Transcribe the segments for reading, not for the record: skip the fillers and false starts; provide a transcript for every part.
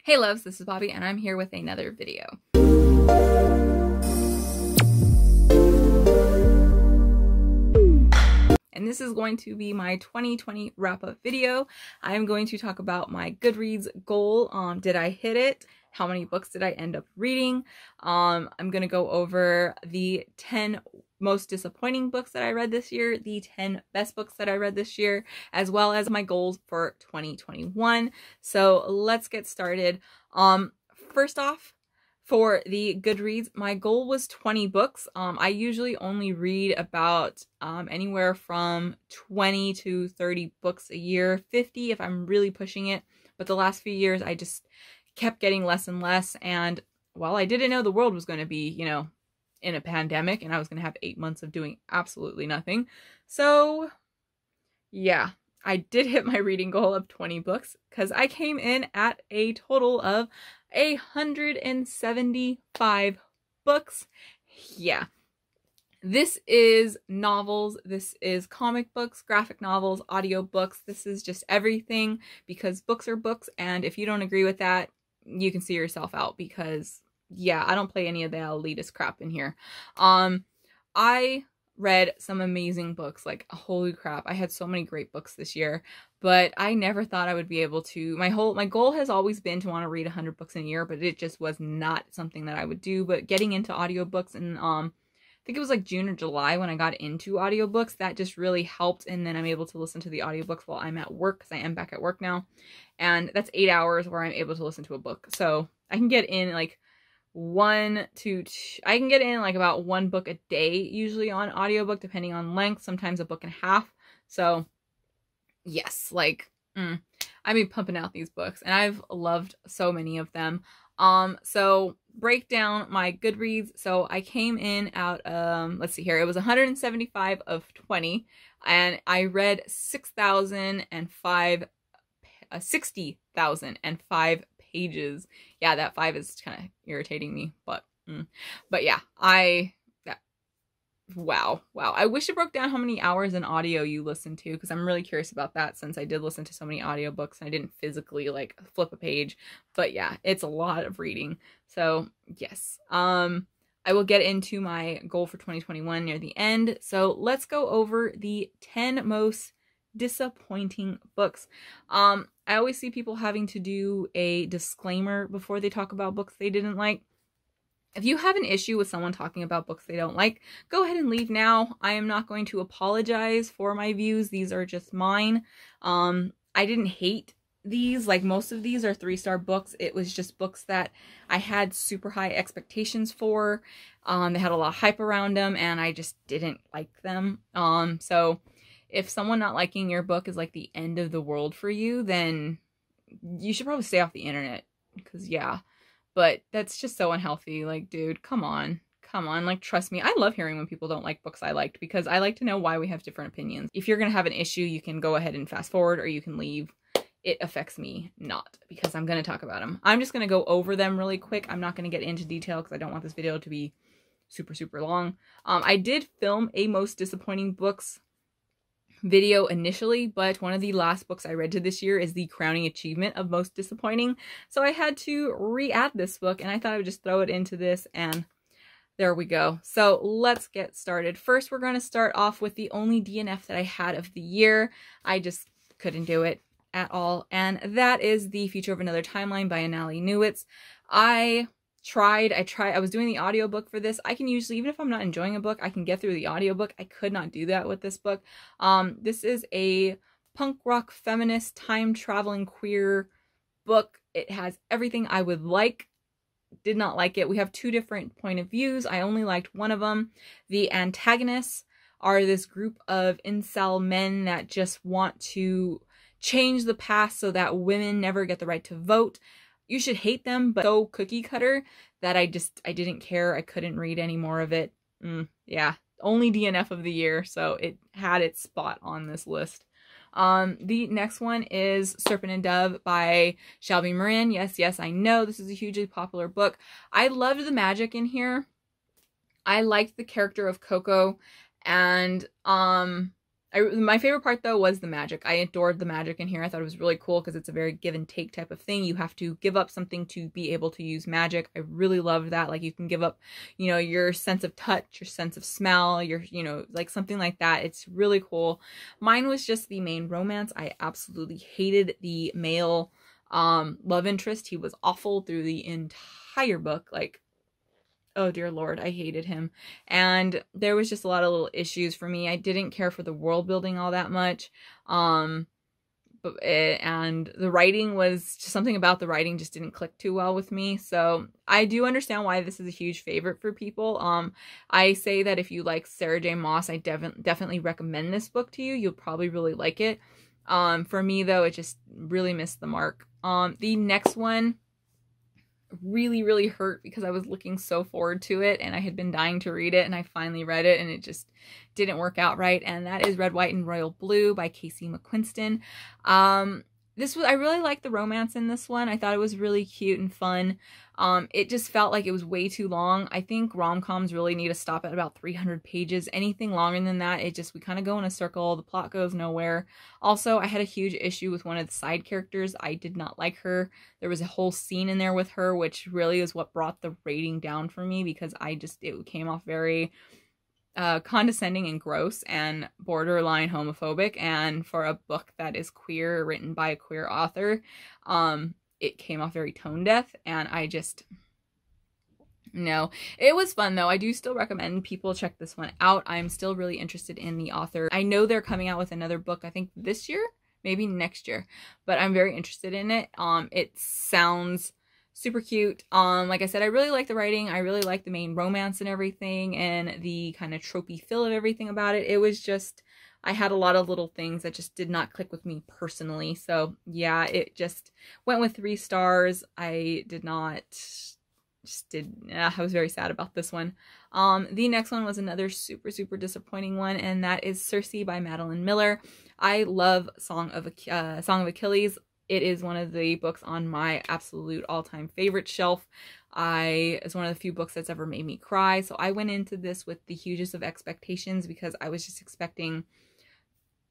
Hey loves, this is Bobby and I'm here with another video. And this is going to be my 2020 wrap-up video. I'm going to talk about my Goodreads goal. Did I hit it? How many books did I end up reading? I'm going to go over the 10 most disappointing books that I read this year, the 10 best books that I read this year, as well as my goals for 2021. So let's get started. First off, for the Goodreads, my goal was 20 books. I usually only read about anywhere from 20 to 30 books a year, 50 if I'm really pushing it. But the last few years, I just kept getting less and less. And well, I didn't know the world was going to be, you know, in a pandemic and I was going to have 8 months of doing absolutely nothing. So yeah, I did hit my reading goal of 20 books because I came in at a total of 175 books. Yeah. This is novels, this is comic books, graphic novels, audiobooks. This is just everything because books are books, and if you don't agree with that, you can see yourself out because yeah, I don't play any of the elitist crap in here. I read some amazing books, like holy crap, I had so many great books this year, but I never thought I would be able to. My goal has always been to want to read 100 books in a year, but it just was not something that I would do. But getting into audiobooks and I think it was like June or July when I got into audiobooks, that just really helped. And then I'm able to listen to the audiobooks while I'm at work because I am back at work now. And that's 8 hours where I'm able to listen to a book. So I can get in like I can get in like about one book a day usually on audiobook, depending on length, sometimes a book and a half. So yes, like I've been pumping out these books and I've loved so many of them. So break down my Goodreads. So I came in at let's see here, it was 175 of 20 and I read 60,005 pages. Yeah, that 5 is kind of irritating me, but yeah, wow. I wish it broke down how many hours in audio you listen to, because I'm really curious about that since I did listen to so many audiobooks and I didn't physically like flip a page. But yeah, it's a lot of reading. So yes, I will get into my goal for 2021 near the end. So let's go over the 10 most disappointing books. I always see people having to do a disclaimer before they talk about books they didn't like. If you have an issue with someone talking about books they don't like, go ahead and leave now. I am not going to apologize for my views. These are just mine. I didn't hate these. Like, most of these are 3-star books. It was just books that I had super high expectations for. They had a lot of hype around them and I just didn't like them. So if someone not liking your book is like the end of the world for you, then you should probably stay off the internet, because yeah, but that's just so unhealthy. Like, dude, come on, like, trust me. I love hearing when people don't like books I liked, because I like to know why we have different opinions. If you're gonna have an issue, you can go ahead and fast forward or you can leave. It affects me not, because I'm gonna talk about them. I'm just gonna go over them really quick. I'm not gonna get into detail because I don't want this video to be super long. I did film a most disappointing books video initially, but one of the last books I read to this year is the crowning achievement of most disappointing, so I had to re-add this book and I thought I would just throw it into this, and there we go. So let's get started. First, we're going to start off with the only DNF that I had of the year. I just couldn't do it at all, and that is The Future of Another Timeline by Anali Newitz. I was doing the audiobook for this. I can usually, even if I'm not enjoying a book, I can get through the audiobook. I could not do that with this book. This is a punk rock feminist time traveling queer book. It has everything I would like. Did not like it. We have 2 different point of views. I only liked one of them. The antagonists are this group of incel men that just want to change the past so that women never get the right to vote. You should hate them, but so cookie cutter that I didn't care. I couldn't read any more of it. Yeah, only DNF of the year, so it had its spot on this list. The next one is Serpent and Dove by Shelby Marin. Yes, I know this is a hugely popular book. I loved the magic in here. I liked the character of Coco, and My favorite part though was the magic. I adored the magic in here. I thought it was really cool because it's a very give and take type of thing. You have to give up something to be able to use magic. I really loved that. Like you can give up, you know, your sense of touch, your sense of smell, your, you know, like something like that. It's really cool. Mine was just the main romance. I absolutely hated the male love interest. He was awful through the entire book. Like, oh dear Lord, I hated him. And there was just a lot of little issues for me. I didn't care for the world building all that much. And the writing was just something about the writing just didn't click too well with me. So I do understand why this is a huge favorite for people. I say that if you like Sarah J. Maas, I definitely recommend this book to you. You'll probably really like it. For me though, it just really missed the mark. The next one really hurt because I was looking so forward to it and I had been dying to read it, and I finally read it and it just didn't work out right, and that is Red, White, and Royal Blue by Casey McQuiston. I really liked the romance in this one. I thought it was really cute and fun. It just felt like it was way too long. I think rom-coms really need to stop at about 300 pages. Anything longer than that, we kind of go in a circle. The plot goes nowhere. Also, I had a huge issue with one of the side characters. I did not like her. There was a whole scene in there with her, which really is what brought the rating down for me, because it came off very condescending and gross and borderline homophobic, and for a book that is queer, written by a queer author, it came off very tone deaf, and no. It was fun though. I do still recommend people check this one out. I'm still really interested in the author. I know they're coming out with another book, I think this year, maybe next year, but I'm very interested in it. It sounds super cute. Like I said, I really like the writing. I really like the main romance and everything, and the kind of tropey feel of everything about it. It was just, I had a lot of little things that just did not click with me personally. So yeah, it just went with 3 stars. I was very sad about this one. The next one was another super disappointing one, and that is Cersei by Madeline Miller. I love Song of Achilles. It is one of the books on my absolute all-time favorite shelf. It's one of the few books that's ever made me cry. So I went into this with the hugest of expectations, because I was just expecting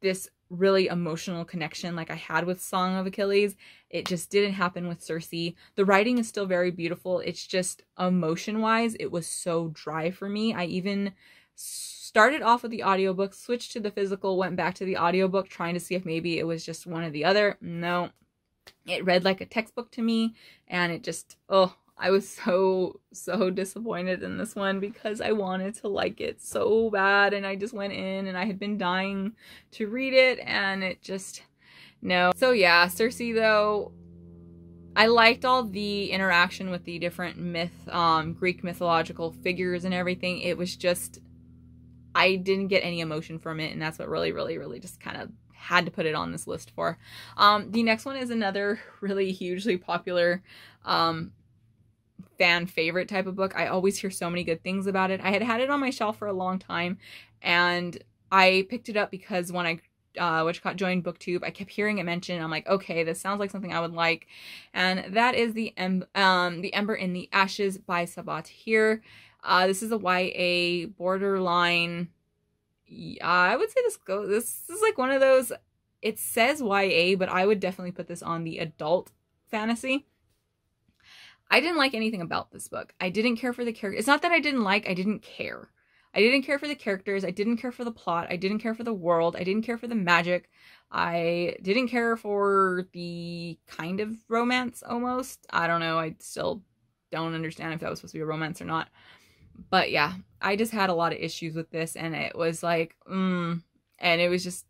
this really emotional connection like I had with Song of Achilles. It just didn't happen with Cersei. The writing is still very beautiful. It's just emotion-wise, it was so dry for me. I even started off with the audiobook, switched to the physical, went back to the audiobook, trying to see if maybe it was just one or the other. No. It read like a textbook to me, and it just, I was so disappointed in this one, because I wanted to like it so bad, and I just went in and I had been dying to read it, and it just, no. So yeah, Cersei though, I liked all the interaction with the different Greek mythological figures and everything. It was just, I didn't get any emotion from it, and that's what really just kind of had to put it on this list for. The next one is another really hugely popular fan favorite type of book. I always hear so many good things about it. I had it on my shelf for a long time, and I picked it up because when I joined booktube, I kept hearing it mentioned. I'm like, okay, this sounds like something I would like, and that is the Ember in the Ashes by Sabat here. This is a YA borderline. I would say this is like one of those, it says YA, but I would definitely put this on the adult fantasy. I didn't like anything about this book. I didn't care for the characters. It's not that I didn't care. I didn't care for the characters. I didn't care for the plot. I didn't care for the world. I didn't care for the magic. I didn't care for the kind of romance almost. I don't know. I still don't understand if that was supposed to be a romance or not. But yeah, I just had a lot of issues with this, and it was like, and it was just,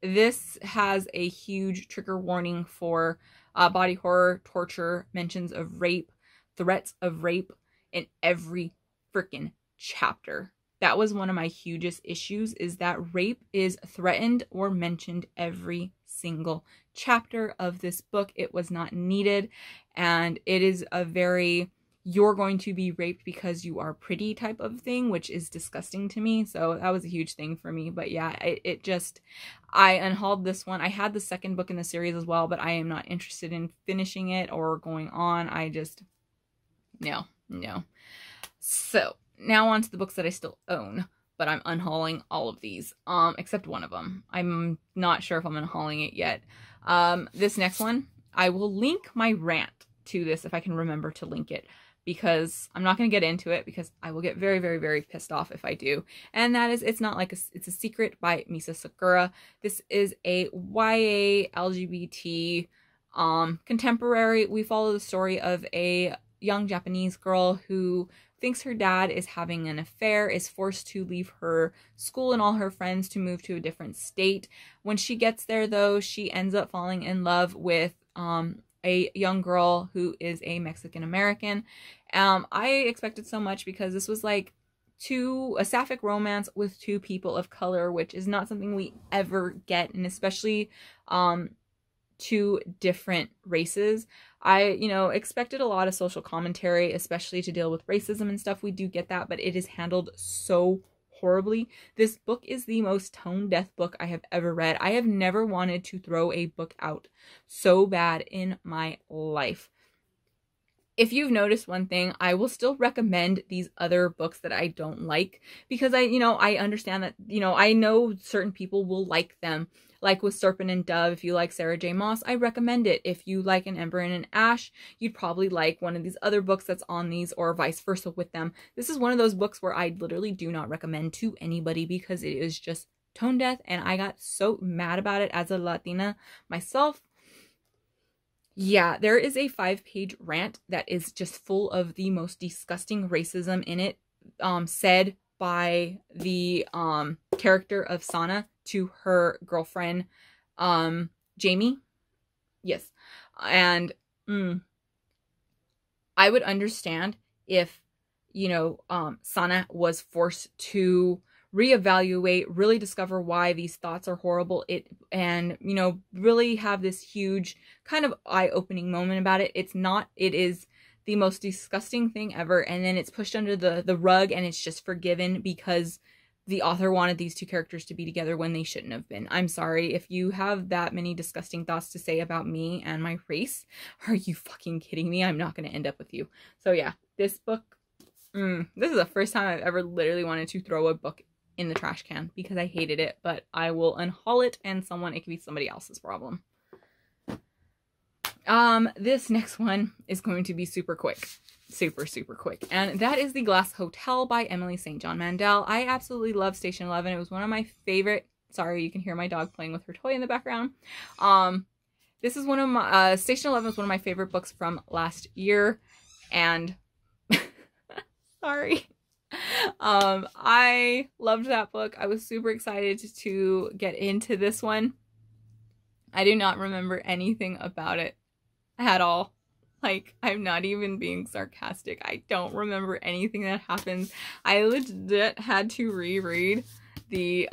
this has a huge trigger warning for body horror, torture, mentions of rape, threats of rape in every freaking chapter. That was one of my hugest issues, is that rape is threatened or mentioned every single chapter of this book. It was not needed, and it is a very, you're going to be raped because you are pretty type of thing, which is disgusting to me. So that was a huge thing for me. But yeah, I unhauled this one. I had the second book in the series as well, but I am not interested in finishing it or going on. I just, no. So now on to the books that I still own. but I'm unhauling all of these, except one of them. I'm not sure if I'm unhauling it yet. This next one, I will link my rant to this if I can remember to link it, because I'm not going to get into it because I will get very, very, very pissed off if I do. And that is, it's not like it's a secret by Misa Sakura. This is a YA LGBT contemporary. We follow the story of a young Japanese girl who thinks her dad is having an affair, is forced to leave her school and all her friends to move to a different state. When she gets there, though, she ends up falling in love with a young girl who is a Mexican American. I expected so much because this was like a sapphic romance with two people of color, which is not something we ever get, and especially two different races. I, expected a lot of social commentary, especially to deal with racism and stuff. We do get that, but it is handled so horribly. This book is the most tone-deaf book I have ever read. I have never wanted to throw a book out so bad in my life. If you've noticed one thing, I will still recommend these other books that I don't like, because I understand that, I know certain people will like them. Like with Serpent and Dove, if you like Sarah J. Maas, I recommend it. If you like An Ember and an Ash, you'd probably like one of these other books that's on these, or vice versa with them. This is one of those books where I literally do not recommend to anybody because it is just tone deaf, and I got so mad about it as a Latina myself. Yeah, there is a 5-page rant that is just full of the most disgusting racism in it, said by the character of Sana to her girlfriend, Jamie. Yes. And I would understand if, Sana was forced to reevaluate, really discover why these thoughts are horrible, and really have this huge kind of eye-opening moment about it. It is the most disgusting thing ever, and then it's pushed under the rug, and it's just forgiven because the author wanted these two characters to be together when they shouldn't have been. I'm sorry if you have that many disgusting thoughts to say about me and my race. Are you fucking kidding me? I'm not going to end up with you. So yeah, this book, this is the first time I've ever literally wanted to throw a book in the trash can because I hated it, but I will unhaul it, and it can be somebody else's problem. This next one is going to be super quick. Super, super quick. And that is The Glass Hotel by Emily St. John Mandel. I absolutely love Station 11. It was one of my favorite. Sorry, you can hear my dog playing with her toy in the background. This is one of my, Station 11 was one of my favorite books from last year. And, sorry. I loved that book. I was super excited to get into this one. I do not remember anything about it at all. Like, I'm not even being sarcastic. I don't remember anything that happens. I legit had to reread the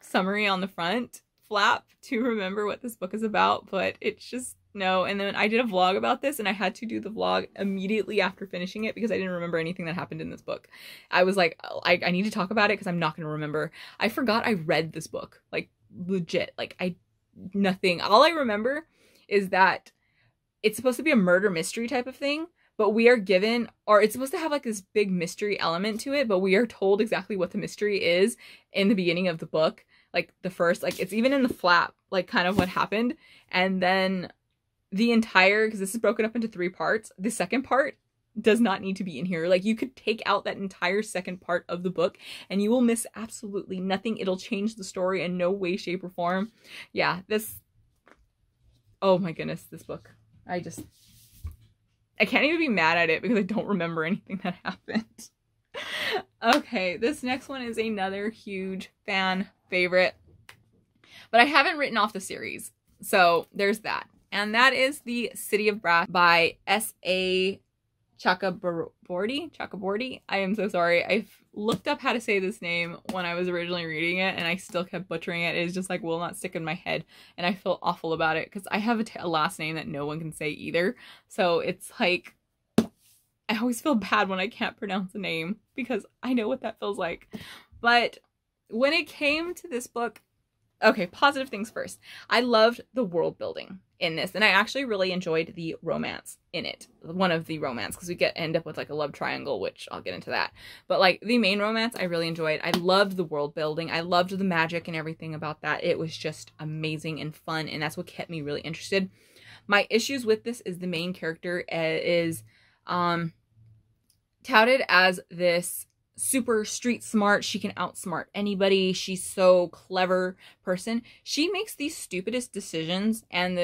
summary on the front flap to remember what this book is about, but it's just no. And then I did a vlog about this, and I had to do the vlog immediately after finishing it because I didn't remember anything that happened in this book. I was like, I need to talk about it because I'm not going to remember. I forgot I read this book, like legit. Like nothing. All I remember is that it's supposed to be a murder mystery type of thing, but we are given, or it's supposed to have like this big mystery element to it, but we are told exactly what the mystery is in the beginning of the book. Like the first, like it's even in the flap, like kind of what happened. And then the entire, because this is broken up into 3 parts, the second part does not need to be in here. Like you could take out that entire second part of the book and you will miss absolutely nothing. It'll change the story in no way, shape, or form. Yeah, oh my goodness, this book. I can't even be mad at it because I don't remember anything that happened. Okay, this next one is another huge fan favorite, but I haven't written off the series, so there's that. And that is The City of Brass by S.A. Chakraborty. I am so sorry. I've looked up how to say this name when I was originally reading it, and I still kept butchering it. It's just like will not stick in my head, and I feel awful about it because I have a last name that no one can say either. So it's like I always feel bad when I can't pronounce a name because I know what that feels like. But when it came to this book, okay, positive things first. I loved the world building in this. And I actually really enjoyed the romance in it. One of the romance, because we end up with like a love triangle, which I'll get into that. But like the main romance, I really enjoyed. I loved the world building. I loved the magic and everything about that. It was just amazing and fun. And that's what kept me really interested. My issues with this is the main character is touted as this super street smart, she can outsmart anybody, she's so clever person. She makes the stupidest decisions and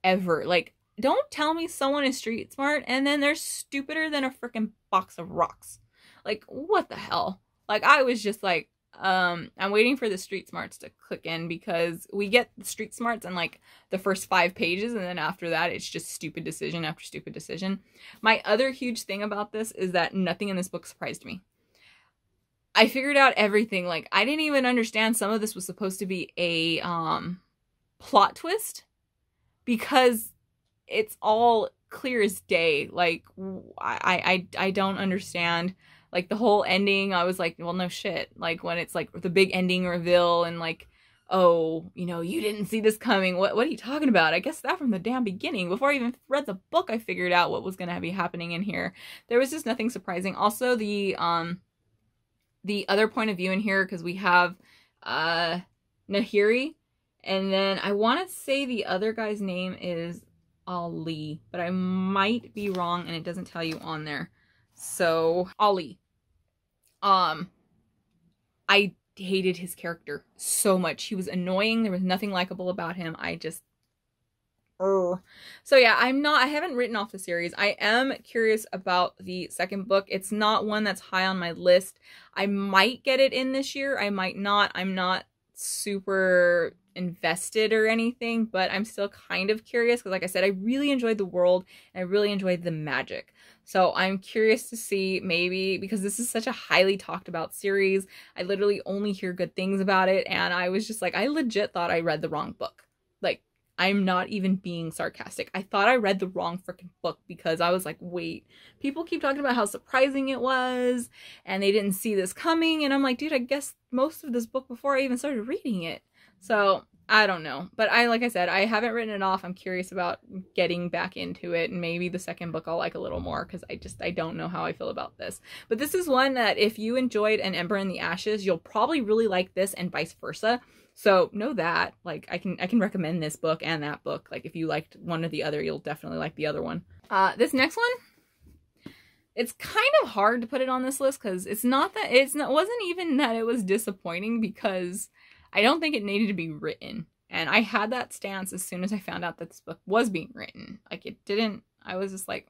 ever. Like, don't tell me someone is street smart and then they're stupider than a freaking box of rocks. Like, what the hell? Like, I was just like, I'm waiting for the street smarts to click in, because we get the street smarts in like the first 5 pages, and then after that it's just stupid decision after stupid decision. My other huge thing about this is that nothing in this book surprised me. I figured out everything. Like, I didn't even understand some of this was supposed to be a plot twist, because it's all clear as day. Like, I don't understand. Like, the whole ending, I was like, well, no shit. Like, when it's like the big ending reveal and like, oh, you know, you didn't see this coming. What are you talking about? I guess that from the damn beginning. Before I even read the book, I figured out what was going to be happening in here. There was just nothing surprising. Also, the other point of view in here, because we have Nahiri, and then I want to say the other guy's name is Ali, but I might be wrong and it doesn't tell you on there. So, Ali. I hated his character so much. He was annoying. There was nothing likable about him. I just... So yeah, I haven't written off the series. I am curious about the second book. It's not one that's high on my list. I might get it in this year. I might not. I'm not super invested or anything, but I'm still kind of curious, because like I said, I really enjoyed the world and I really enjoyed the magic. So I'm curious to see, maybe, because this is such a highly talked about series, I literally only hear good things about it, and I was just like, I legit thought I read the wrong book. Like, I'm not even being sarcastic. I thought I read the wrong freaking book, because I was like, wait, people keep talking about how surprising it was and they didn't see this coming, and I'm like, dude, I guess most of this book before I even started reading it. So I don't know, but like I said, I haven't written it off. I'm curious about getting back into it, and maybe the second book I'll like a little more, because I don't know how I feel about this. But this is one that if you enjoyed An Ember in the Ashes, you'll probably really like this, and vice versa. So know that, like, I can recommend this book and that book. Like, if you liked one or the other, you'll definitely like the other one. This next one, it's kind of hard to put it on this list, because it wasn't even that it was disappointing, because I don't think it needed to be written. And I had that stance as soon as I found out that this book was being written. Like, it didn't, I was just like,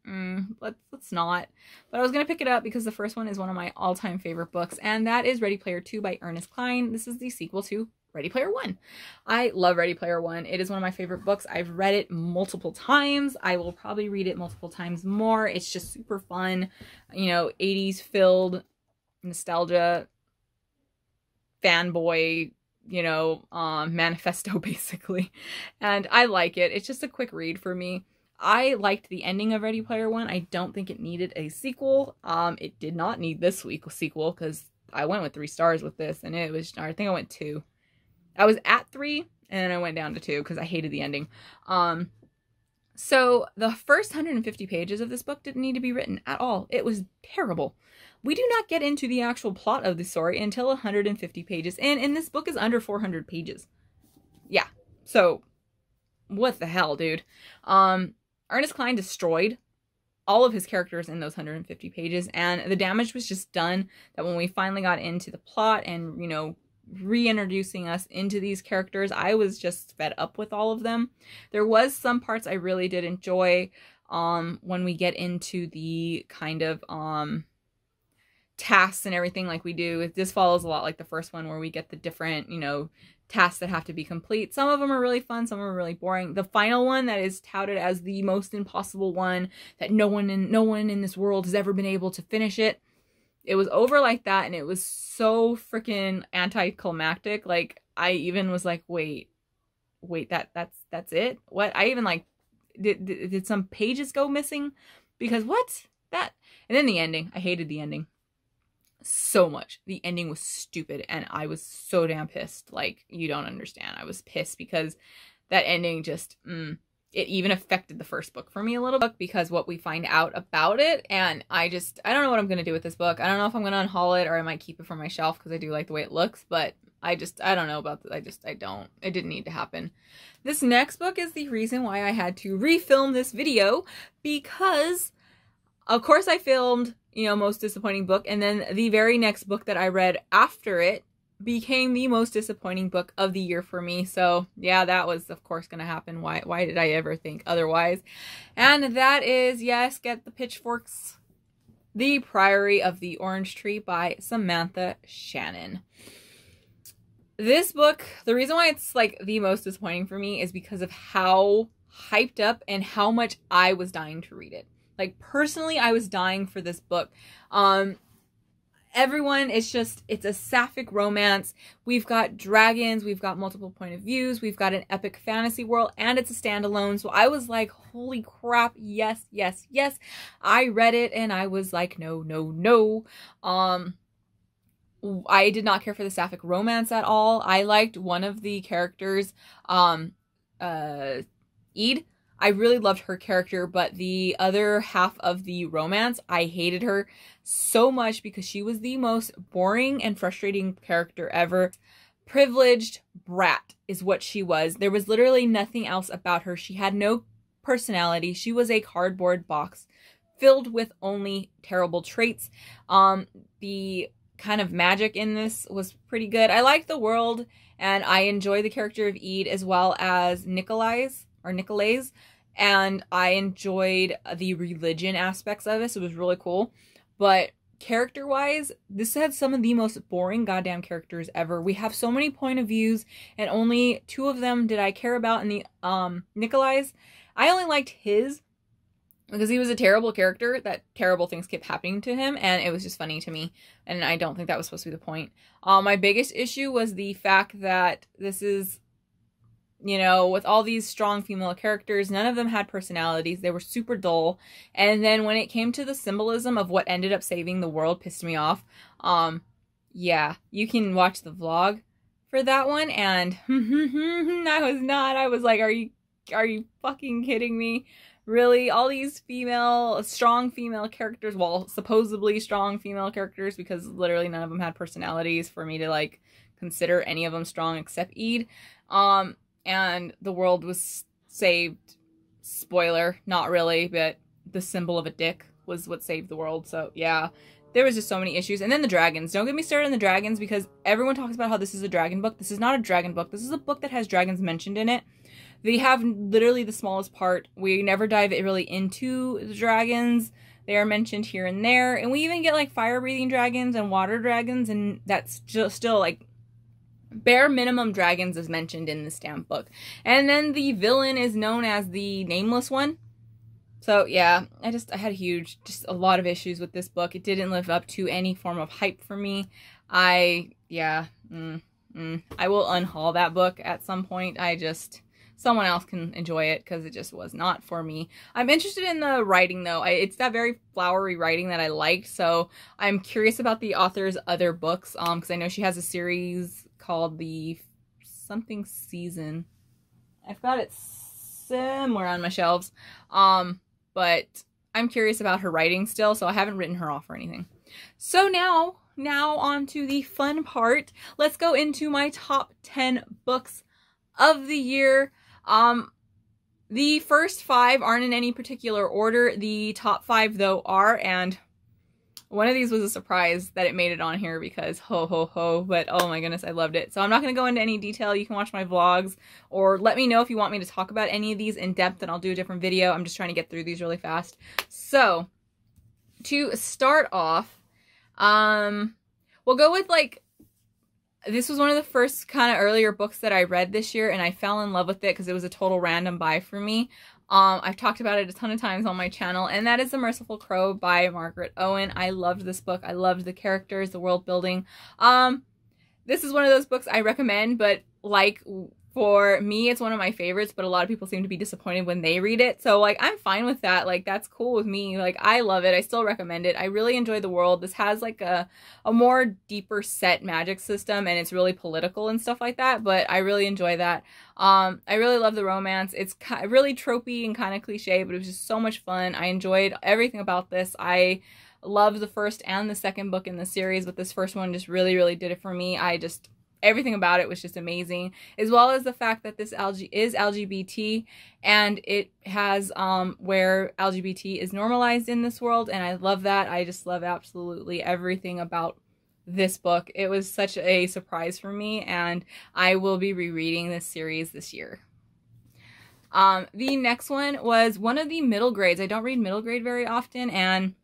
let's not. But I was going to pick it up because the first one is one of my all-time favorite books, and that is Ready Player 2 by Ernest Klein. This is the sequel to Ready Player 1. I love Ready Player 1. It is one of my favorite books. I've read it multiple times. I will probably read it multiple times more. It's just super fun. You know, 80s filled nostalgia, fanboy, you know, manifesto basically. And I like it. It's just a quick read for me. I liked the ending of Ready Player 1. I don't think it needed a sequel. It did not need this week's sequel, because I went with 3 stars with this, and it was, I think I went 2. I was at 3 and then I went down to 2 because I hated the ending. So the first 150 pages of this book didn't need to be written at all. It was terrible. We do not get into the actual plot of the story until 150 pages in, and this book is under 400 pages. Yeah, so what the hell, dude? Ernest Klein destroyed all of his characters in those 150 pages, and the damage was just done that when we finally got into the plot and, you know, reintroducing us into these characters, I was just fed up with all of them. There was some parts I really did enjoy when we get into the kind of tasks and everything like we do. This follows a lot like the first one, where we get the different, you know, tasks that have to be complete. Some of them are really fun, some are really boring. The final one that is touted as the most impossible one, that no one in this world has ever been able to finish it. It was over like that, and it was so freaking anticlimactic. Like, I even was like, wait, that's it? What? I even like, did some pages go missing? Because what? That, and then the ending. I hated the ending so much. The ending was stupid, and I was so damn pissed. Like, you don't understand. I was pissed because that ending just, it even affected the first book for me a little bit because what we find out about it. And I don't know what I'm going to do with this book. I don't know if I'm going to unhaul it or I might keep it for my shelf because I do like the way it looks, but I don't know about this. It didn't need to happen. This next book is the reason why I had to refilm this video because, of course, I filmed, most disappointing book. And then the very next book that I read after it became the most disappointing book of the year for me. So yeah, that was of course going to happen. Why did I ever think otherwise? And that is, yes, get the pitchforks, The Priory of the Orange Tree by Samantha Shannon. This book, the reason why it's like the most disappointing for me is because of how hyped up and how much I was dying to read it. Like personally, I was dying for this book. Everyone, it's a sapphic romance. We've got dragons, we've got multiple point of views, we've got an epic fantasy world, and it's a standalone. So I was like, holy crap, yes, yes, yes. I read it and I was like, no, no, no. I did not care for the sapphic romance at all. I liked one of the characters, Ede. I really loved her character, but the other half of the romance, I hated her so much because she was the most boring and frustrating character ever. Privileged brat is what she was. There was literally nothing else about her. She had no personality. She was a cardboard box filled with only terrible traits. The kind of magic in this was pretty good. I liked the world and I enjoy the character of Ede as well as Nikolai's. And I enjoyed the religion aspects of it, so it was really cool. But character-wise, this had some of the most boring goddamn characters ever. We have so many point of views, and only 2 of them did I care about in the Nikolai's. I only liked his because he was a terrible character, that terrible things kept happening to him, and it was just funny to me, and I don't think that was supposed to be the point. My biggest issue was the fact that this is, with all these strong female characters, none of them had personalities. They were super dull. And then when it came to the symbolism of what ended up saving the world, pissed me off. Yeah, you can watch the vlog for that one. And I was like, are you fucking kidding me? Really? All these strong female characters, well, supposedly strong female characters, because literally none of them had personalities for me to like consider any of them strong except Ede. And the world was saved. Spoiler, not really, but the symbol of a dick was what saved the world. So yeah, there was just so many issues. And then the dragons. Don't get me started on the dragons because everyone talks about how this is a dragon book. This is not a dragon book. This is a book that has dragons mentioned in it. They have literally the smallest part. We never dive really into the dragons. They are mentioned here and there. And we even get like fire-breathing dragons and water dragons. And that's just still like bare minimum dragons is mentioned in the stamp book. And then the villain is known as the Nameless One. So yeah, I had just a lot of issues with this book. It didn't live up to any form of hype for me. I will unhaul that book at some point. Someone else can enjoy it because it just was not for me. I'm interested in the writing though. It's that very flowery writing that I liked. So I'm curious about the author's other books because I know she has a series called the something season. I've got it somewhere on my shelves. But I'm curious about her writing still, so I haven't written her off or anything. So now on to the fun part. Let's go into my top 10 books of the year. The first 5 aren't in any particular order. The top 5 though are, and one of these was a surprise that it made it on here because ho ho ho, but oh my goodness, I loved it. So I'm not going to go into any detail. You can watch my vlogs or let me know if you want me to talk about any of these in depth and I'll do a different video. I'm just trying to get through these really fast. So to start off, we'll go with like, this was one of the first kind of earlier books that I read this year and I fell in love with it because it was a total random buy for me. I've talked about it a ton of times on my channel, and that is The Merciful Crow by Margaret Owen. I loved this book. I loved the characters, the world building. This is one of those books I recommend, but like For me, it's one of my favorites, but a lot of people seem to be disappointed when they read it. So, like, I'm fine with that. Like, that's cool with me. Like, I love it. I still recommend it. I really enjoy the world. This has, like, a more deeper set magic system, and it's really political and stuff like that, but I really enjoy that. I really love the romance. It's really tropey and kind of cliche, but it was just so much fun. I enjoyed everything about this. I loved the first and the second book in the series, but this first one just really, really did it for me. Everything about it was just amazing, as well as the fact that this is LGBT, and it has where LGBT is normalized in this world, and I love that. I just love absolutely everything about this book. It was such a surprise for me, and I will be rereading this series this year. The next one was one of the middle grades. I don't read middle grade very often, and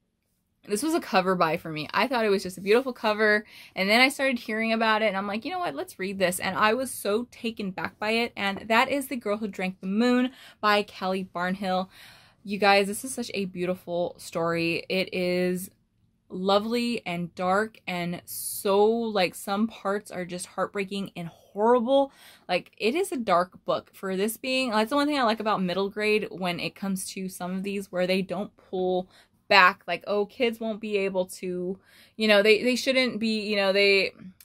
this was a cover buy for me. I thought it was just a beautiful cover, and then I started hearing about it, and I'm like, you know what, let's read this. And I was so taken back by it, and that is The Girl Who Drank the Moon by Kelly Barnhill. You guys, this is such a beautiful story. It is lovely and dark, and so, like, some parts are just heartbreaking and horrible. Like, it is a dark book for this being. That's the one thing I like about middle grade when it comes to some of these, where they don't pull back, like, oh, kids won't be able to, you know, they shouldn't be, you know,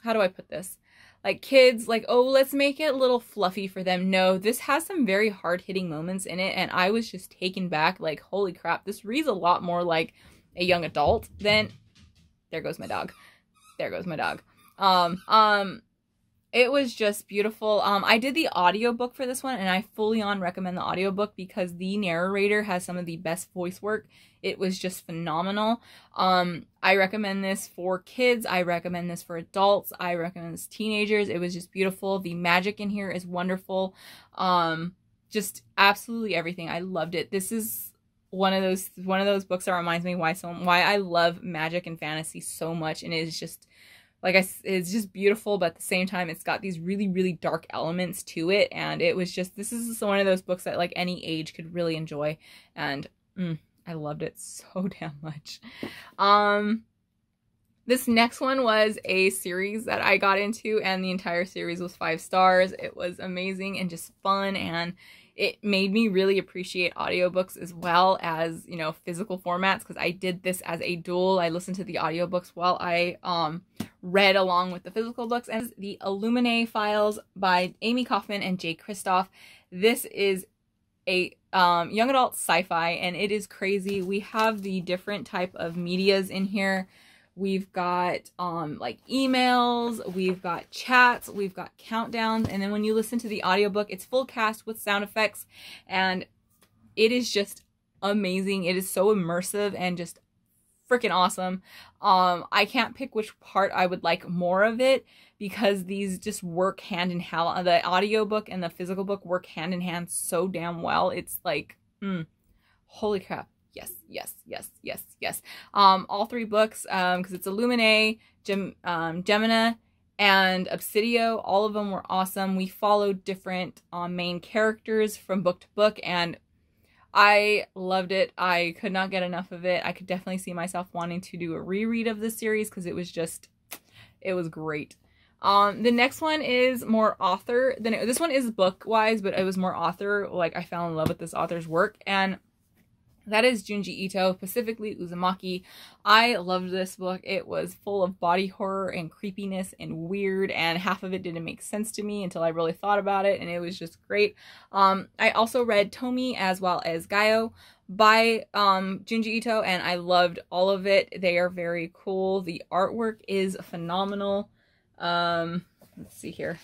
how do I put this? Like, kids, like, oh, let's make it a little fluffy for them. No, this has some very hard-hitting moments in it, and I was just taken back, like, holy crap, this reads a lot more like a young adult than, there goes my dog. There goes my dog. It was just beautiful. I did the audiobook for this one, and I fully on recommend the audiobook because the narrator has some of the best voice work. It was just phenomenal. I recommend this for kids. I recommend this for adults. I recommend this to teenagers. It was just beautiful. The magic in here is wonderful. Just absolutely everything. I loved it. This is one of those books that reminds me why I love magic and fantasy so much, and it is just, like, it's just beautiful, but at the same time, it's got these really, really dark elements to it, and it was just, this is one of those books that, like, any age could really enjoy, and I loved it so damn much. This next one was a series that I got into, and the entire series was 5 stars. It was amazing and just fun, and it made me really appreciate audiobooks as well as, you know, physical formats, because I did this as a dual. I listened to the audiobooks while I read along with the physical books. And the Illuminae Files by Amy Kaufman and Jay Kristoff. This is a young adult sci-fi, and it is crazy. We have the different type of medias in here. We've got like emails, we've got chats, we've got countdowns, and then when you listen to the audiobook, it's full cast with sound effects, and it is just amazing. It is so immersive and just freaking awesome. I can't pick which part I would like more of it, because these just work hand in hand. The audiobook and the physical book work hand in hand so damn well. It's like, holy crap. Yes, yes, yes, yes, yes. All 3 books, because it's Illuminae, Gemina, and Obsidio. All of them were awesome. We followed different main characters from book to book, and I loved it. I could not get enough of it. I could definitely see myself wanting to do a reread of this series, because it was just, it was great. The next one is more author than this one is book-wise, but it was more author. Like, I fell in love with this author's work, and that is Junji Ito, specifically Uzumaki. I loved this book. It was full of body horror and creepiness and weird, and half of it didn't make sense to me until I really thought about it, and it was just great. I also read Tomi as well as Gaio by Junji Ito, and I loved all of it. They are very cool. The artwork is phenomenal. Let's see here.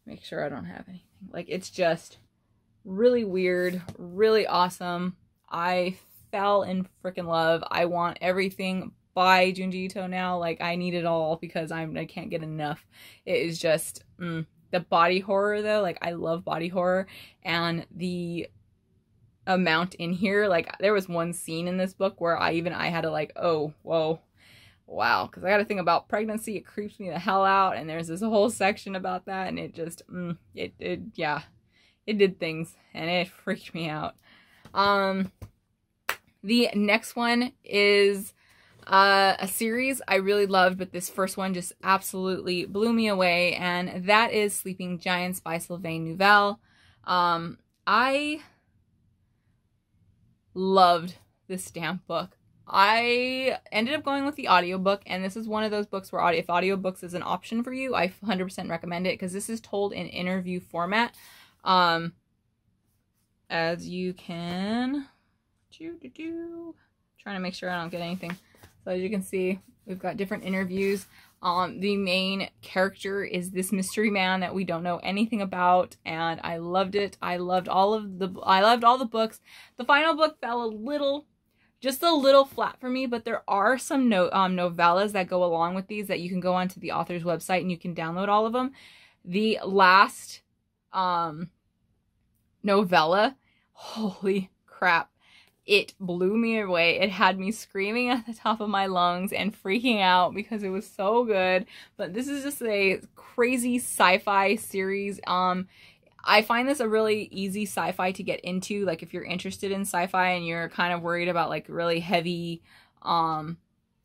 Make sure I don't have anything. Like, it's just really weird, really awesome. I fell in freaking love. I want everything by Junji Ito now. Like, I need it all, because I can't get enough. It is just, the body horror though, like, I love body horror, and the amount in here, like, there was one scene in this book where I had to, like, oh, whoa, wow, because I got to think about pregnancy. It creeps me the hell out, and there's this whole section about that, and it just, yeah, it did things, and it freaked me out. The next one is A series I really loved, but this first one just absolutely blew me away, and that is Sleeping Giants by Sylvain Nouvelle. I loved this damn book. I ended up going with the audiobook, and this is one of those books where if audiobooks is an option for you, I 100% recommend it, because this is told in interview format. As you can... Trying to make sure I don't get anything. So as you can see, we've got different interviews. The main character is this mystery man that we don't know anything about, and I loved it. I loved all the books. The final book fell just a little flat for me, but there are some novellas that go along with these that you can go onto the author's website and you can download all of them. The last novella, holy crap. It blew me away. It had me screaming at the top of my lungs and freaking out because it was so good. But this is just a crazy sci-fi series. I find this a really easy sci-fi to get into. Like if you're interested in sci-fi and you're kind of worried about like really heavy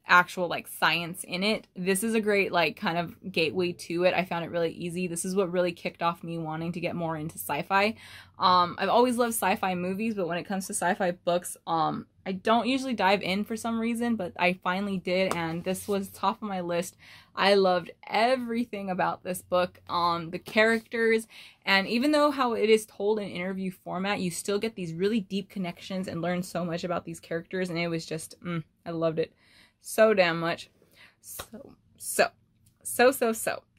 actual like science in it, this is a great like kind of gateway to it. I found it really easy. This is what really kicked off me wanting to get more into sci-fi. I've always loved sci-fi movies, but when it comes to sci-fi books, I don't usually dive in for some reason, but I finally did, and this was top of my list. I loved everything about this book, the characters, and even though how it is told in interview format, you still get these really deep connections and learn so much about these characters, and it was just, I loved it so damn much. So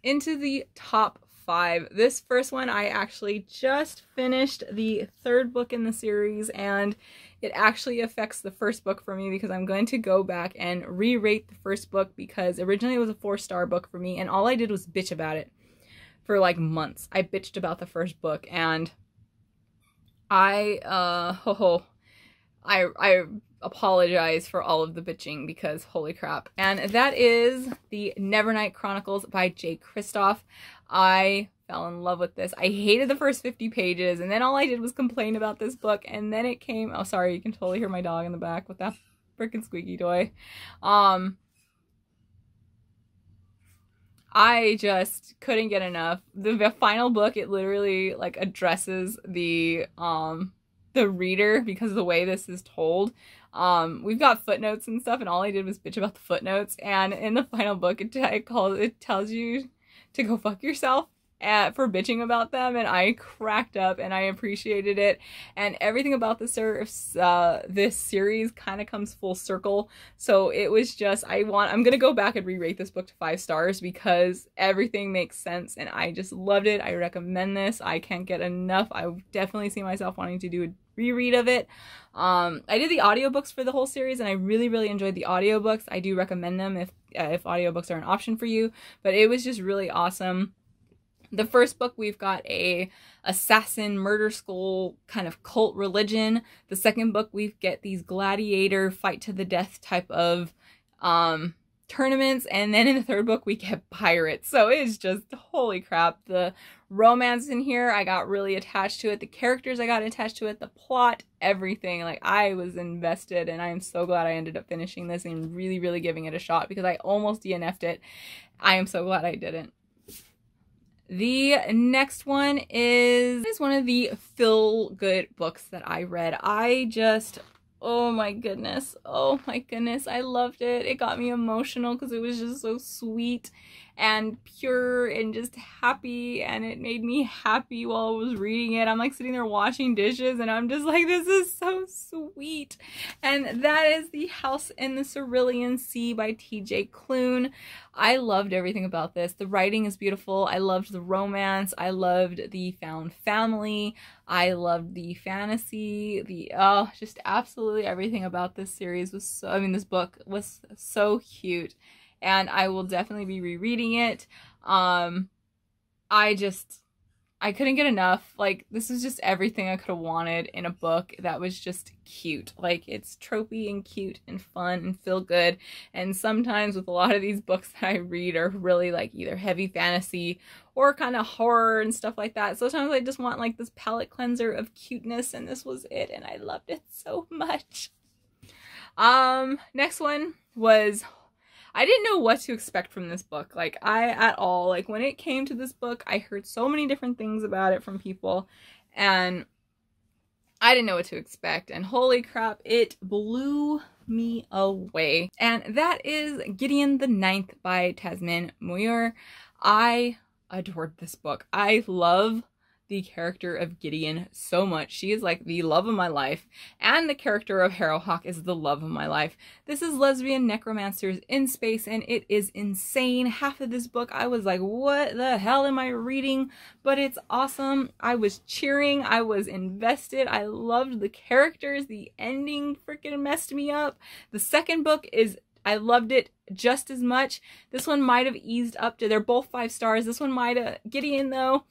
into the top 5. This first one, I actually just finished the 3rd book in the series, and it actually affects the first book for me because I'm going to go back and re-rate the first book, because originally it was a 4-star book for me, and all I did was bitch about it for like months. I bitched about the first book, and I apologize for all of the bitching because holy crap. And that is the Nevernight Chronicles by J. Kristoff. I fell in love with this. I hated the first 50 pages, and then all I did was complain about this book, and then it came... Oh, sorry, you can totally hear my dog in the back with that freaking squeaky toy. I just couldn't get enough. The final book, it literally like addresses the reader because of the way this is told. We've got footnotes and stuff, and all I did was bitch about the footnotes, and in the final book it tells you to go fuck yourself for bitching about them, and I cracked up and I appreciated it, and everything about this series kind of comes full circle. So it was just, I'm gonna go back and re-rate this book to 5 stars because everything makes sense, and I just loved it. I recommend this. I can't get enough. I definitely see myself wanting to do a reread of it. I did the audiobooks for the whole series, and I really enjoyed the audiobooks. I do recommend them if audiobooks are an option for you, but it was just really awesome. The first book, we've got a assassin murder school kind of cult religion. The second book, we get these gladiator fight to the death type of tournaments, and then in the third book we get pirates. So it's just holy crap. The romance in here, I got really attached to it. The characters, I got attached to it. The plot, everything. Like, I was invested, and I am so glad I ended up finishing this and really giving it a shot because I almost DNF'd it. I am so glad I didn't. The next one is one of the feel-good books that I read. Oh my goodness, I loved it. It got me emotional because it was just so sweet and pure and just happy, and it made me happy while I was reading it. I'm like sitting there washing dishes, and I'm just like, this is so sweet. And that is The House in the Cerulean Sea by T.J. Cloon. I loved everything about this. The writing is beautiful. I loved the romance. I loved the found family. I loved the fantasy. Just absolutely everything about this series was so, I mean, this book was so cute, and I will definitely be rereading it. I couldn't get enough. Like, this is just everything I could have wanted in a book that was just cute. Like, it's tropey and cute and fun and feel good. And sometimes with a lot of these books that I read are really like either heavy fantasy or kind of horror and stuff like that. Sometimes I just want like this palate cleanser of cuteness, and this was it, and I loved it so much. Next one was, I didn't know what to expect from this book, like, at all. Like, when it came to this book, I heard so many different things about it from people, and I didn't know what to expect, and holy crap, it blew me away. And that is Gideon the Ninth by Tasman Moyer. I adored this book. I love the character of Gideon so much. She is like the love of my life, and the character of Harrowhawk is the love of my life. This is lesbian necromancers in space, and it is insane. Half of this book I was like, what the hell am I reading? But it's awesome. I was cheering, I was invested, I loved the characters. The ending freaking messed me up. The second book I loved it just as much. This one might have eased up to, they're both 5 stars. This one might have, Gideon though,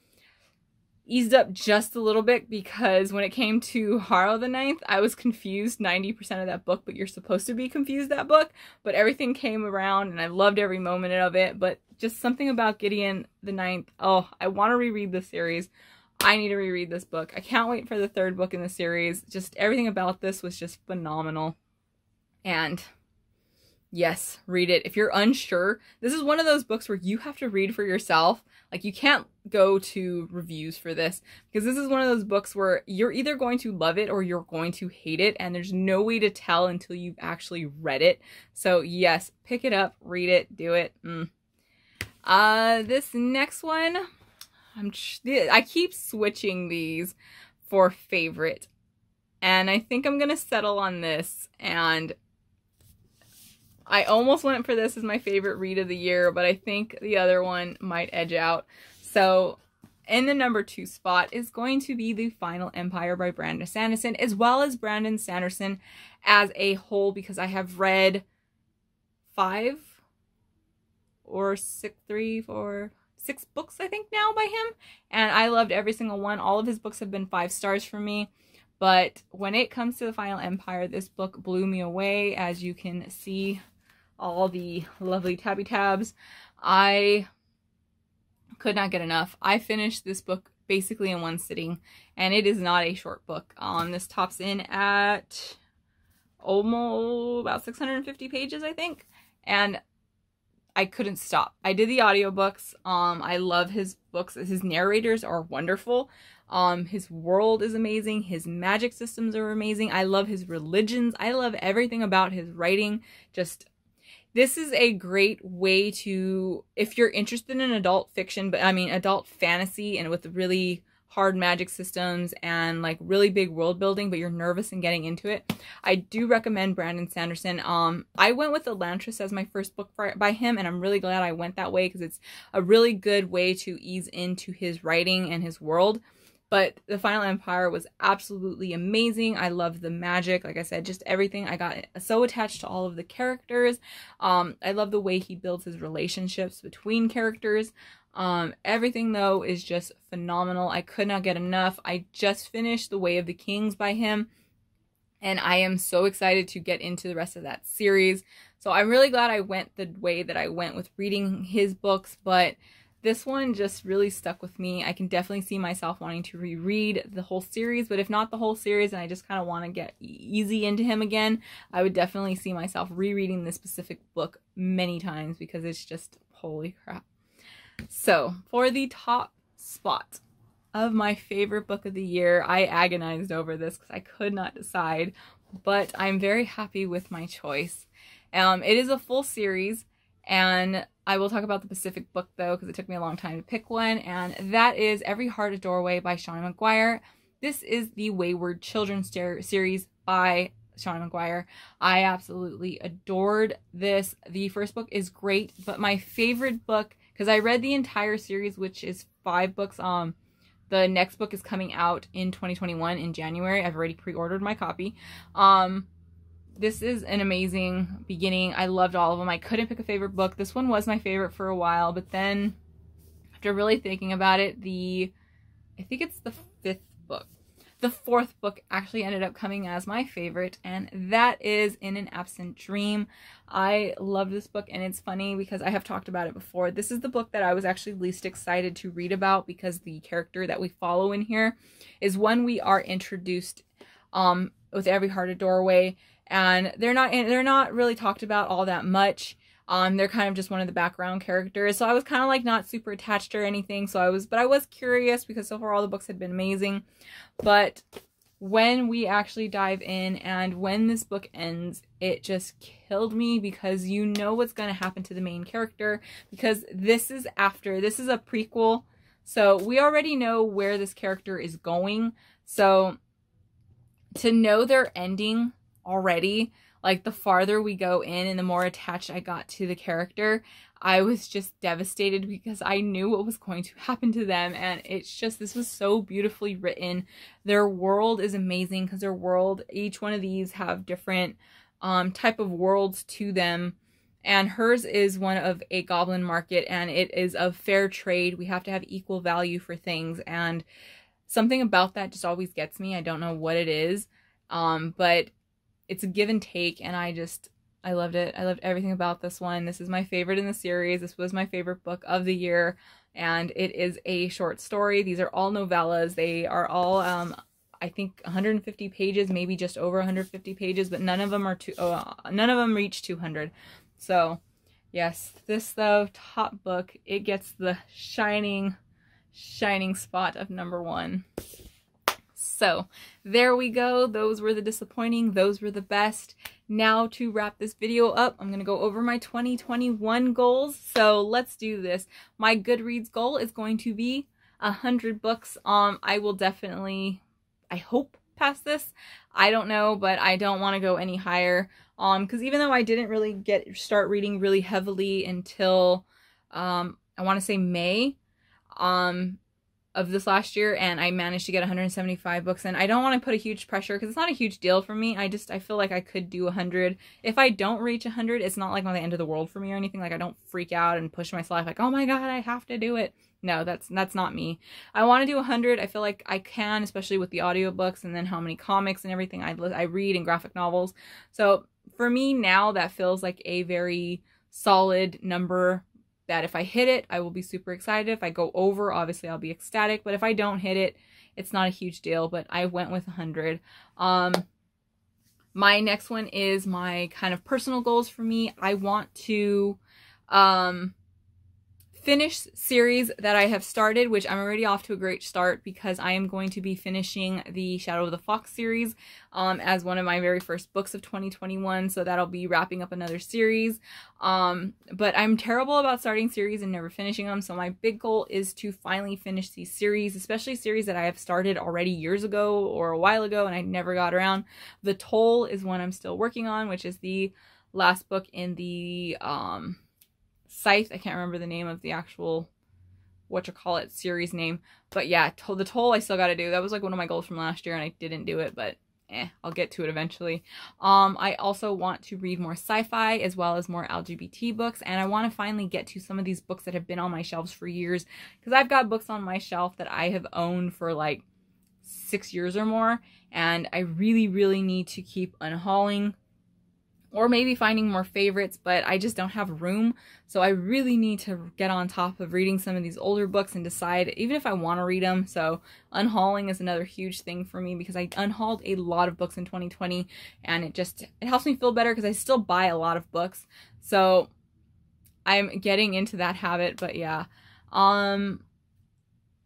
eased up just a little bit, because when it came to Harrow the Ninth, I was confused 90% of that book, but you're supposed to be confused that book. But everything came around and I loved every moment of it. But just something about Gideon the Ninth. Oh, I want to reread this series. I need to reread this book. I can't wait for the 3rd book in the series. Just everything about this was just phenomenal. And yes, read it. If you're unsure, this is one of those books where you have to read for yourself. Like, you can't go to reviews for this, because this is one of those books where you're either going to love it or you're going to hate it, and there's no way to tell until you've actually read it. So yes, pick it up, read it, do it. This next one, I keep switching these for favorite, and I think I'm gonna settle on this, and I almost went for this as my favorite read of the year, but I think the other one might edge out. So in the number 2 spot is going to be The Final Empire by Brandon Sanderson, as well as Brandon Sanderson as a whole, because I have read 5 or 6 books, I think, now by him, and I loved every single one. All of his books have been 5 stars for me. But when it comes to The Final Empire, this book blew me away. As you can see, all the lovely tabby tabs. I could not get enough. I finished this book basically in one sitting, and it is not a short book. This tops in at almost about 650 pages, I think, and I couldn't stop. I did the audiobooks. I love his books. His narrators are wonderful. His world is amazing. His magic systems are amazing. I love his religions. I love everything about his writing. This is a great way to, if you're interested in adult fiction, but I mean adult fantasy, and with really hard magic systems and like really big world building, but you're nervous in getting into it, I do recommend Brandon Sanderson. I went with Elantris as my first book by him, and I'm really glad I went that way, because it's a really good way to ease into his writing and his world. But The Final Empire was absolutely amazing. I loved the magic. Like I said, just everything. I got so attached to all of the characters. I love the way he builds his relationships between characters. Everything, though, is just phenomenal. I could not get enough. I just finished The Way of the Kings by him, and I am so excited to get into the rest of that series. So I'm really glad I went the way that I went with reading his books, but this one just really stuck with me. I can definitely see myself wanting to reread the whole series, but if not the whole series and I just kind of want to get easy into him again, I would definitely see myself rereading this specific book many times, because it's just, holy crap. So for the top spot of my favorite book of the year, I agonized over this because I could not decide, but I'm very happy with my choice. It is a full series, and I will talk about the Pacific book, though, because it took me a long time to pick one, and that is Every Heart a Doorway by Sean McGuire. This is the Wayward Children series by Sean McGuire. I absolutely adored this. The first book is great, but my favorite book, because I read the entire series, which is 5 books. The next book is coming out in 2021 in January. I've already pre-ordered my copy. This is an amazing beginning. I loved all of them. I couldn't pick a favorite book. This one was my favorite for a while, but then after really thinking about it, I think it's the 5th book. The 4th book actually ended up coming as my favorite, and that is In an Absent Dream. I love this book, and it's funny because I have talked about it before. This is the book that I was actually least excited to read about, because the character that we follow in here is one we are introduced with Every Heart a Doorway. and they're not really talked about all that much. They're kind of just one of the background characters. So I was kind of like not super attached or anything. So I was curious because so far all the books had been amazing. But when we actually dive in and when this book ends, it just killed me because you know what's going to happen to the main character, because this is a prequel. So we already know where this character is going. So to know their ending already, like the farther we go in and the more attached I got to the character, I was just devastated because I knew what was going to happen to them. And it's just, this was so beautifully written. Their world is amazing because each one of these have different type of worlds to them. And hers is one of a goblin market, and it is of fair trade. We have to have equal value for things. And something about that just always gets me. I don't know what it is. But it's a give and take, and I loved it. I loved everything about this one. This is my favorite in the series. This was my favorite book of the year, and it is a short story. These are all novellas. They are all, I think 150 pages, maybe just over 150 pages, but none of them reach 200. So yes, this though, top book, it gets the shining spot of #1. So there we go. Those were the disappointing. Those were the best. Now to wrap this video up, I'm going to go over my 2021 goals. So let's do this. My Goodreads goal is going to be 100 books. I will definitely, I hope, pass this. I don't know, but I don't want to go any higher. Because even though I didn't really start reading really heavily until, I want to say May, of this last year, and I managed to get 175 books in. I don't want to put a huge pressure because it's not a huge deal for me. I feel like I could do 100. If I don't reach 100, it's not like the end of the world for me or anything. Like I don't freak out and push myself like, oh my god, I have to do it. No, that's not me. I want to do 100. I feel like I can, especially with the audiobooks and then how many comics and everything I read and graphic novels. So for me now, that feels like a very solid number that if I hit it, I will be super excited. If I go over, obviously I'll be ecstatic. But if I don't hit it, it's not a huge deal. But I went with 100. My next one is my kind of personal goals for me. I want to finish series that I have started, which I'm already off to a great start because I am going to be finishing the Shadow of the Fox series as one of my very first books of 2021. So that'll be wrapping up another series. But I'm terrible about starting series and never finishing them. So my big goal is to finally finish these series, especially series that I have started already years ago or a while ago and I never got around. The Toll is one I'm still working on, which is the last book in the Scythe. I can't remember the name of the actual series name, but yeah, The Toll I still got to do. That was like one of my goals from last year and I didn't do it, but I'll get to it eventually. I also want to read more sci-fi as well as more LGBT books, and I want to finally get to some of these books that have been on my shelves for years, because I've got books on my shelf that I have owned for like 6 years or more, and I really need to keep unhauling or maybe finding more favorites, but I just don't have room. So I really need to get on top of reading some of these older books and decide even if I want to read them. So unhauling is another huge thing for me because I unhauled a lot of books in 2020 and it helps me feel better because I still buy a lot of books. So I'm getting into that habit, but yeah.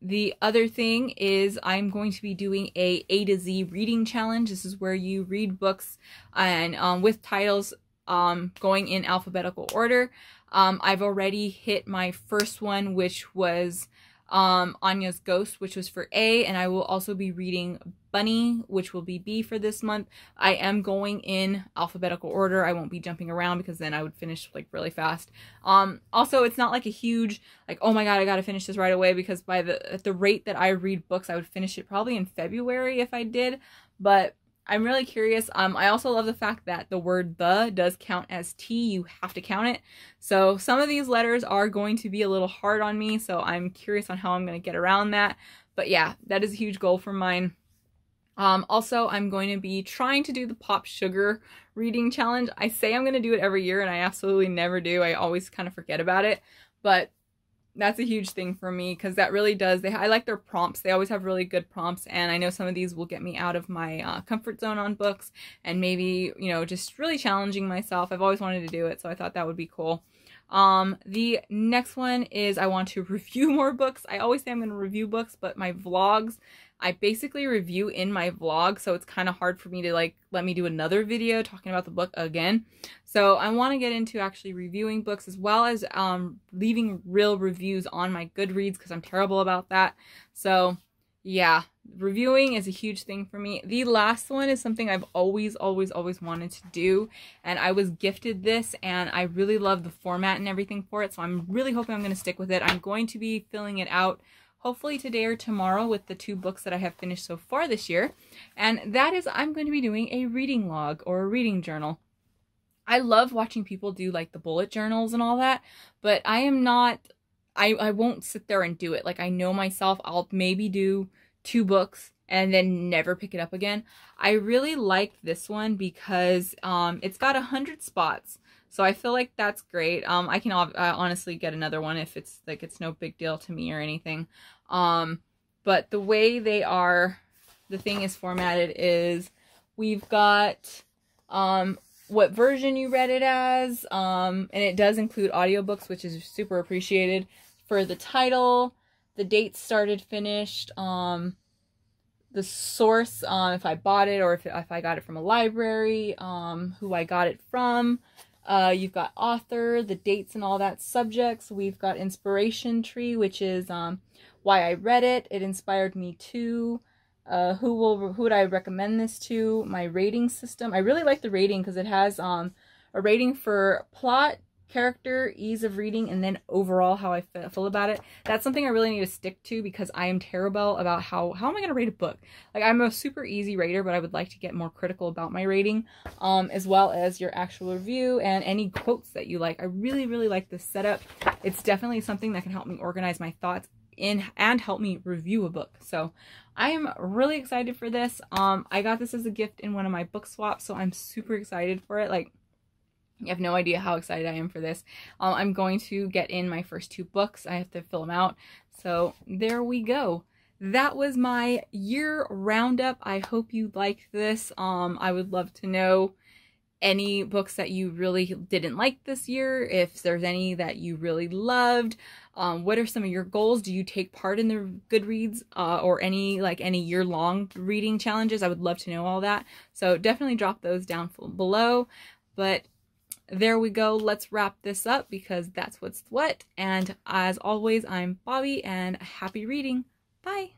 The other thing is I'm going to be doing A to Z reading challenge. This is where you read books and with titles going in alphabetical order. I've already hit my first one, which was Anya's Ghost, which was for A, and I will also be reading Bunny, which will be B for this month. I am going in alphabetical order. I won't be jumping around because then I would finish like really fast. Also, it's not like a huge like, oh my god, I gotta finish this right away, because at the rate that I read books, I would finish it probably in February if I did. But I'm really curious. I also love the fact that the word the does count as T. You have to count it. So some of these letters are going to be a little hard on me. So I'm curious on how I'm going to get around that. But yeah, that is a huge goal for mine. Also, I'm going to be trying to do the Pop Sugar reading challenge. I say I'm going to do it every year and I absolutely never do. I always kind of forget about it. But that's a huge thing for me, because that really does, I like their prompts. They always have really good prompts, and I know some of these will get me out of my comfort zone on books, and maybe, you know, just really challenging myself. I've always wanted to do it, so I thought that would be cool. The next one is I want to review more books. I always say I'm going to review books, but my vlogs, I basically review in my vlog, so it's kind of hard for me to like let me do another video talking about the book again. So I want to get into actually reviewing books, as well as leaving real reviews on my Goodreads, because I'm terrible about that. So yeah, reviewing is a huge thing for me. The last one is something I've always wanted to do, and I was gifted this, and I really love the format and everything for it, so I'm really hoping I'm going to stick with it. I'm going to be filling it out hopefully today or tomorrow with the 2 books that I have finished so far this year, and that is I'm going to be doing a reading log or a reading journal. I love watching people do like the bullet journals and all that, but I am not, I won't sit there and do it. Like, I know myself, I'll maybe do 2 books and then never pick it up again. I really like this one because it's got 100 spots. So I feel like that's great. I can honestly get another one if it's like, it's no big deal to me or anything. But the way they are, the thing is formatted is, we've got what version you read it as, and it does include audiobooks, which is super appreciated. For the title, the dates started, finished, the source, if I bought it or if I got it from a library, who I got it from. You've got author, the dates and all that, subjects. We've got inspiration tree, which is why I read it. It inspired me to. Who would I recommend this to? My rating system. I really like the rating because it has a rating for plot, character, ease of reading, and then overall how I feel about it. That's something I really need to stick to, because I am terrible about how am I going to rate a book. Like, I'm a super easy rater, but I would like to get more critical about my rating, as well as your actual review and any quotes that you like. I really like this setup. It's definitely something that can help me organize my thoughts and help me review a book. So I am really excited for this. I got this as a gift in one of my book swaps, so I'm super excited for it. Like, you have no idea how excited I am for this. I'm going to get in my first 2 books. I have to fill them out. So there we go. That was my year roundup. I hope you liked this. I would love to know any books that you really didn't like this year, if there's any that you really loved. What are some of your goals? Do you take part in the Goodreads or any year-long reading challenges? I would love to know all that. So definitely drop those down below. But there we go. Let's wrap this up, because that's what's what. And as always, I'm Bobby, and happy reading. Bye.